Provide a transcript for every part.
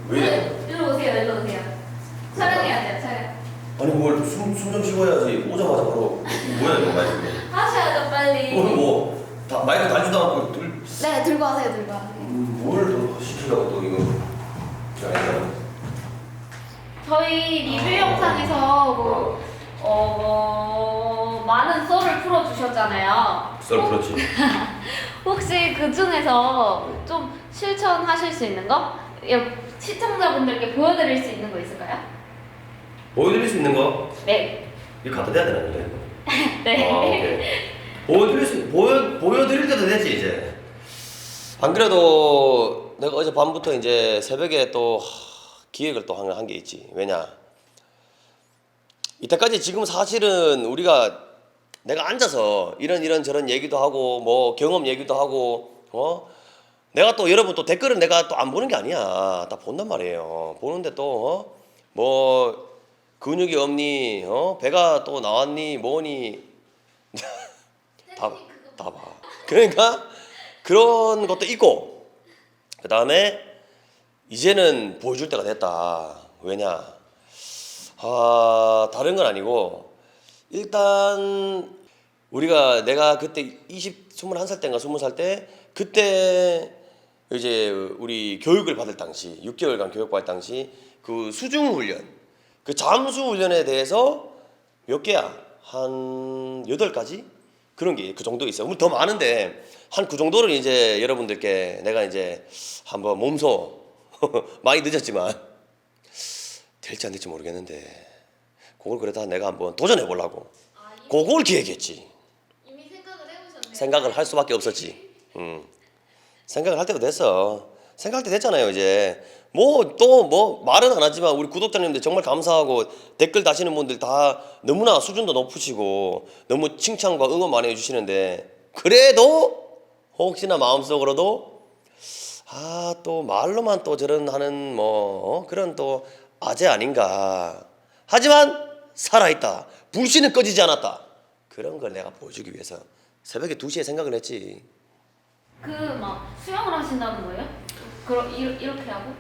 왜 이래? 일로 오세요, 일로 오세요. 촬영해야 돼요, 촬영. 아니 뭘 숨 좀 쉬어야지. 오자마자 바로 뭐야 이거 마이크. 하셔야죠, 빨리. 오늘 뭐다 마이크 달지도 않고 네, 들고 와세요, 들고 와세요. 뭘 시키려고 또 이거. 저희 리뷰 영상에서 많은 썰을 풀어주셨잖아요. 썰 풀었지. 혹시 그 중에서 좀 실천하실 수 있는 거? 시청자분들께 보여드릴 수 있는 거 있을까요? 보여드릴 수 있는 거? 네. 이거 갖다 대야 되는데. 네. 아, 오케이. 보여드릴 때도 됐지 이제. 안 그래도 내가 어제 밤부터 이제 새벽에 또 기획을 또 한 게 있지. 왜냐? 이때까지 지금 사실은 우리가 내가 앉아서 이런 저런 얘기도 하고 뭐 경험 얘기도 하고 내가 또 여러분 또 댓글은 내가 또 안 보는 게 아니야. 다 본단 말이에요. 보는데 또 뭐 근육이 없니? 배가 또 나왔니? 뭐니? 다 봐. 그러니까 그런 것도 있고 그 다음에 이제는 보여줄 때가 됐다. 왜냐? 다른 건 아니고 일단 내가 그때 21살 때인가 20살 때 그때 이제 우리 교육을 받을 당시 6개월간 교육받을 당시 그 수중훈련 그 잠수훈련에 대해서 몇 개야? 한 8가지? 그런 게 그 정도 있어요. 더 많은데 한 그 정도를 이제 여러분들께 내가 이제 한번 몸소 많이 늦었지만 될지 안 될지 모르겠는데 그걸 그래도 내가 한번 도전해 보려고 그걸 기획했지. 이미 생각을 해보셨네요. 생각을 할 수밖에 없었지. 생각을 할 때가 됐어. 생각할 때 됐잖아요 이제. 뭐 말은 안 하지만 우리 구독자님들 정말 감사하고 댓글 다시는 분들 다 너무나 수준도 높으시고 너무 칭찬과 응원 많이 해주시는데 그래도 혹시나 마음속으로도 또 말로만 또 저런 하는 그런 또 아재 아닌가. 하지만 살아있다. 불씨는 꺼지지 않았다. 그런 걸 내가 보여주기 위해서 새벽에 2시에 생각을 했지. 수영을 하신다는 거예요? 이렇게 하고?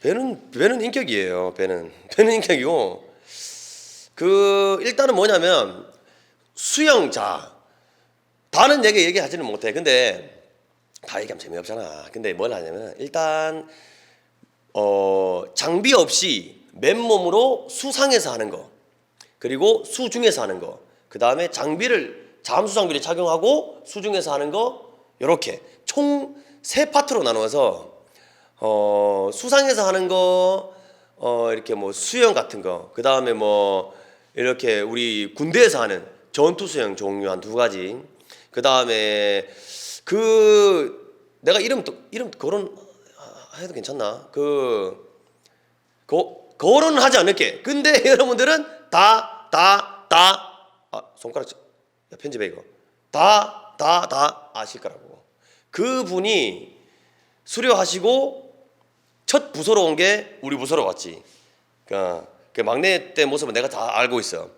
배는 인격이에요. 배는 인격이고 일단은 뭐냐면 수영자 다는 얘기하지는 못해. 근데 다 얘기하면 재미없잖아. 근데 뭘 하냐면 일단 장비 없이 맨몸으로 수상에서 하는 거 그리고 수중에서 하는 거 그 다음에 잠수 장비를 착용하고 수중에서 하는 거 이렇게 총 3파트로 나누어서 수상에서 하는 거 이렇게 뭐 수영 같은 거 그 다음에 뭐 이렇게 우리 군대에서 하는 전투 수영 종류 한 2가지 그 다음에 내가 이름 거론 해도 괜찮나? 거론은 하지 않을게. 근데 여러분들은 손가락 편집해 이거. 다 아실 거라고. 그분이 수료하시고 첫 부서로 온 게 우리 부서로 왔지. 그 막내 때 모습은 내가 다 알고 있어.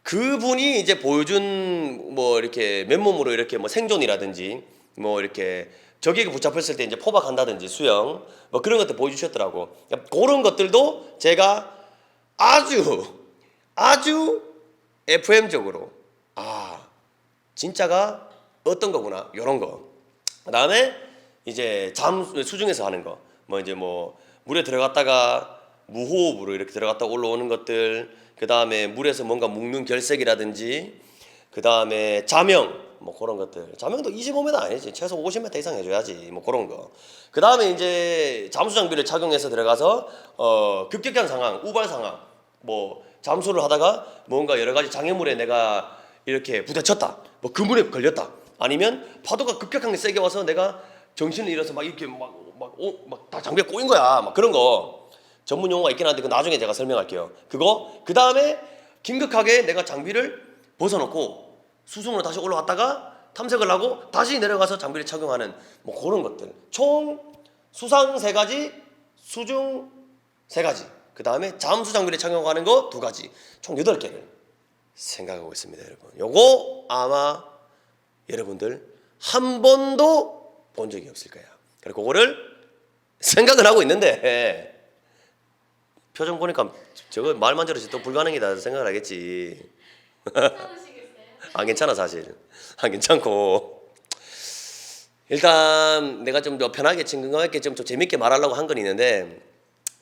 그분이 이제 보여준 뭐 이렇게 맨몸으로 이렇게 뭐 생존이라든지 뭐 이렇게 적에게 붙잡혔을 때 이제 포박한다든지 수영 뭐 그런 것들 보여주셨더라고. 그런 것들도 제가 아주 FM적으로 진짜가 어떤 거구나 요런 거. 그다음에 이제 수중에서 하는 거 뭐 이제 뭐 물에 들어갔다가 무호흡으로 이렇게 들어갔다 올라오는 것들 그다음에 물에서 뭔가 묶는 결색이라든지 그다음에 자명 뭐 그런 것들. 자명도 25m 아니지. 최소 50m 이상 해줘야지. 뭐 그런 거. 그다음에 이제 잠수 장비를 착용해서 들어가서 급격한 상황, 우발 상황, 뭐 잠수를 하다가 뭔가 여러 가지 장애물에 내가 이렇게 부딪혔다. 뭐 그물에 걸렸다. 아니면 파도가 급격하게 세게 와서 내가 정신을 잃어서 막 이렇게 막 다 장비에 꼬인 거야. 막 그런 거. 전문 용어가 있긴 한데 그 나중에 제가 설명할게요. 그 다음에 긴급하게 내가 장비를 벗어놓고 수중으로 다시 올라갔다가 탐색을 하고 다시 내려가서 장비를 착용하는 뭐 그런 것들. 총 수상 3가지, 수중 3가지. 그 다음에 잠수 장비를 착용하는 거 2가지. 총 8개를 생각하고 있습니다, 여러분. 요거 아마 여러분들 한 번도 본 적이 없을 거예요. 그래 그거를 생각을 하고 있는데 표정 보니까 저거 말만 저러지 또 불가능이다 생각을 하겠지. 안 괜찮아 사실. 안 괜찮고 일단 내가 좀 더 편하게 친근하게 좀 재밌게 말하려고 한 건 있는데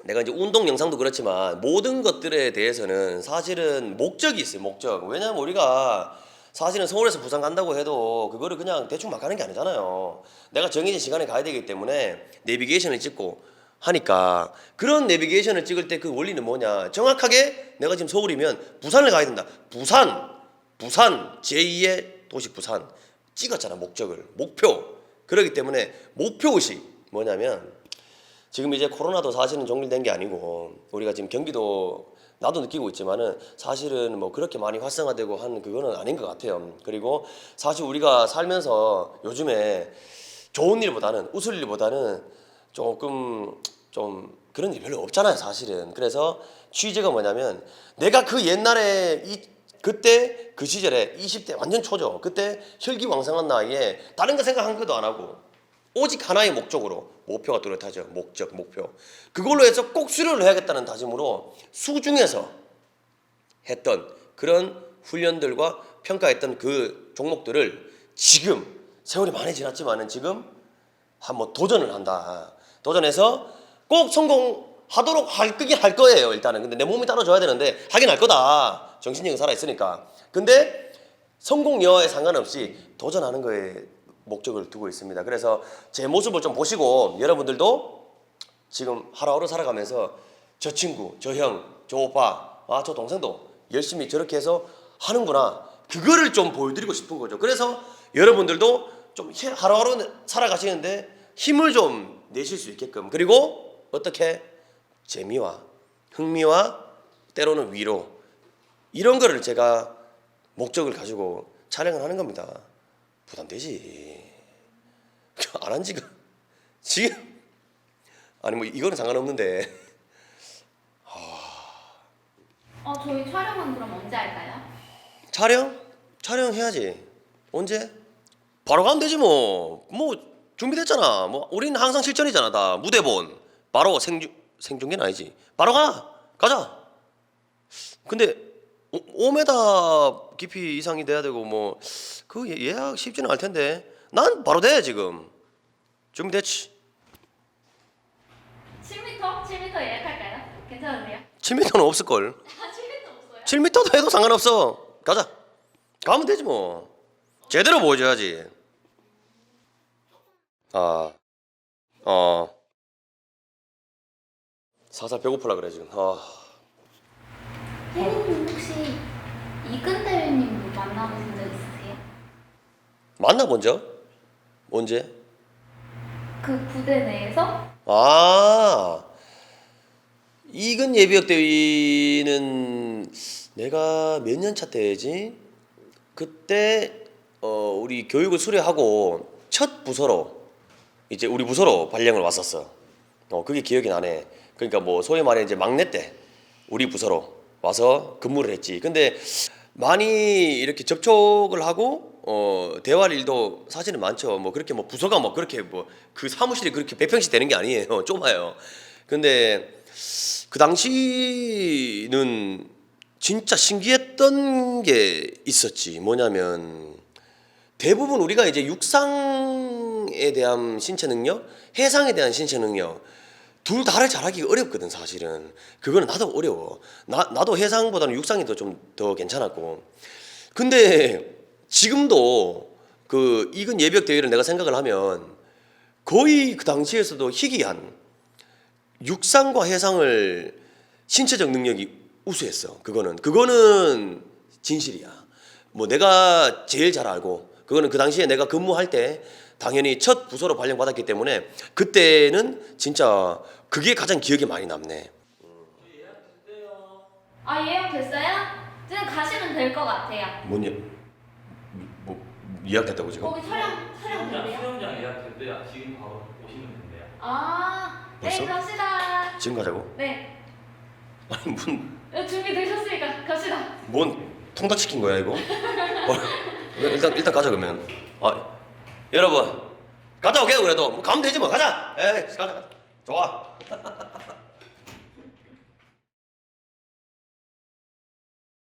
내가 이제 운동 영상도 그렇지만 모든 것들에 대해서는 사실은 목적이 있어요. 목적. 왜냐면 우리가 사실은 서울에서 부산 간다고 해도 그거를 그냥 대충 막 가는 게 아니잖아요. 내가 정해진 시간에 가야 되기 때문에 내비게이션을 찍고 하니까 그런 내비게이션을 찍을 때 그 원리는 뭐냐. 정확하게 내가 지금 서울이면 부산을 가야 된다. 부산 제2의 도시 부산 찍었잖아. 목적을. 목표. 그렇기 때문에 목표의식 뭐냐면 지금 이제 코로나도 사실은 종료된 게 아니고 우리가 지금 경기도 나도 느끼고 있지만은 사실은 뭐 그렇게 많이 활성화되고 한 그거는 아닌 것 같아요. 그리고 사실 우리가 살면서 요즘에 좋은 일보다는 웃을 일보다는 조금 좀 그런 일이 별로 없잖아요, 사실은. 그래서 취지가 뭐냐면 내가 그 옛날에 그때 그 시절에 20대 완전 초죠. 그때 혈기왕성한 나이에 다른 거 생각 한 것도 안 하고 오직 하나의 목적으로 목표가 뚜렷하죠. 목표. 그걸로 해서 꼭 수료를 해야겠다는 다짐으로 수중에서 했던 그런 훈련들과 평가했던 그 종목들을 지금 세월이 많이 지났지만은 지금 한번 도전을 한다. 도전해서 꼭 성공하도록 할 거예요. 일단은. 근데 내 몸이 따라줘야 되는데 하긴 할 거다. 정신력이 살아있으니까. 근데 성공 여하에 상관없이 도전하는 거에 목적을 두고 있습니다. 그래서 제 모습을 좀 보시고 여러분들도 지금 하루하루 살아가면서 저 친구, 저 형, 저 오빠, 저 동생도 열심히 저렇게 해서 하는구나. 그거를 좀 보여드리고 싶은 거죠. 그래서 여러분들도 좀 하루하루 살아가시는데 힘을 좀 내실 수 있게끔. 그리고 어떻게 재미와 흥미와 때로는 위로 이런 거를 제가 목적을 가지고 촬영을 하는 겁니다. 부담되지. 안 한 지가 지금 아니 뭐 이거는 상관없는데. 저희 촬영은 그럼 언제 할까요? 촬영 해야지. 언제? 바로 가면 되지 뭐. 뭐 준비됐잖아. 뭐 우리는 항상 실전이잖아. 다 무대본 바로 생중계는 아니지. 바로 가자. 근데 5m 깊이 이상이 돼야 되고 뭐 그 예약 쉽지는 않을 텐데 난 바로 돼 지금. 준비됐지? 7m 예약할까요? 괜찮으세요? 7m는 없을걸. 7m 없어요? 7m도 해도 상관없어. 가자. 가면 되지 뭐. 제대로 보여줘야지. 살살 배고프라 그래 지금. 혜린님 혹시 이근 대리님 만나보신 적 있으세요? 만나본 적? 언제? 그 부대 내에서? 이근 예비역 대위는 내가 몇 년 차 때지? 그때 우리 교육을 수료하고 첫 부서로 이제 우리 부서로 발령을 왔었어. 그게 기억이 나네. 그러니까 뭐 소위 말해 이제 막내 때 우리 부서로 와서 근무를 했지. 근데 많이 이렇게 접촉을 하고 대화할 일도 사실은 많죠. 뭐 그렇게 뭐 부서가 뭐 그렇게 뭐 그 사무실이 그렇게 100평씩 되는 게 아니에요. 좁아요. 근데 그 당시는 진짜 신기했던 게 있었지. 뭐냐면 대부분 우리가 이제 육상에 대한 신체 능력, 해상에 대한 신체 능력 둘 다를 잘하기가 어렵거든 사실은. 그거는 나도 어려워. 나도 해상보다는 육상이 좀 더 괜찮았고. 근데 지금도 그 이근 예비역 대회를 내가 생각을 하면 거의 그 당시에서도 희귀한 육상과 해상을 신체적 능력이 우수했어. 그거는 진실이야. 뭐 내가 제일 잘 알고 그거는 그 당시에 내가 근무할 때 당연히 첫 부서로 발령받았기 때문에 그때는 진짜 그게 가장 기억에 많이 남네. 예약됐어요? 지금 가시면 될 것 같아요. 뭐 예약됐다고 지금? 거기 촬영 된대요? 수영장 예약됐대요. 지금 바로 오시면 된대요. 네, 벌써? 갑시다. 지금 가자고? 네, 아니 준비되셨으니까 갑시다. 뭔 통닭시킨 거야 이거? 일단 가자 그러면. 여러분 갔다 올게요 그래도 뭐 가면 되지 뭐 가자. 에이 가자. 좋아.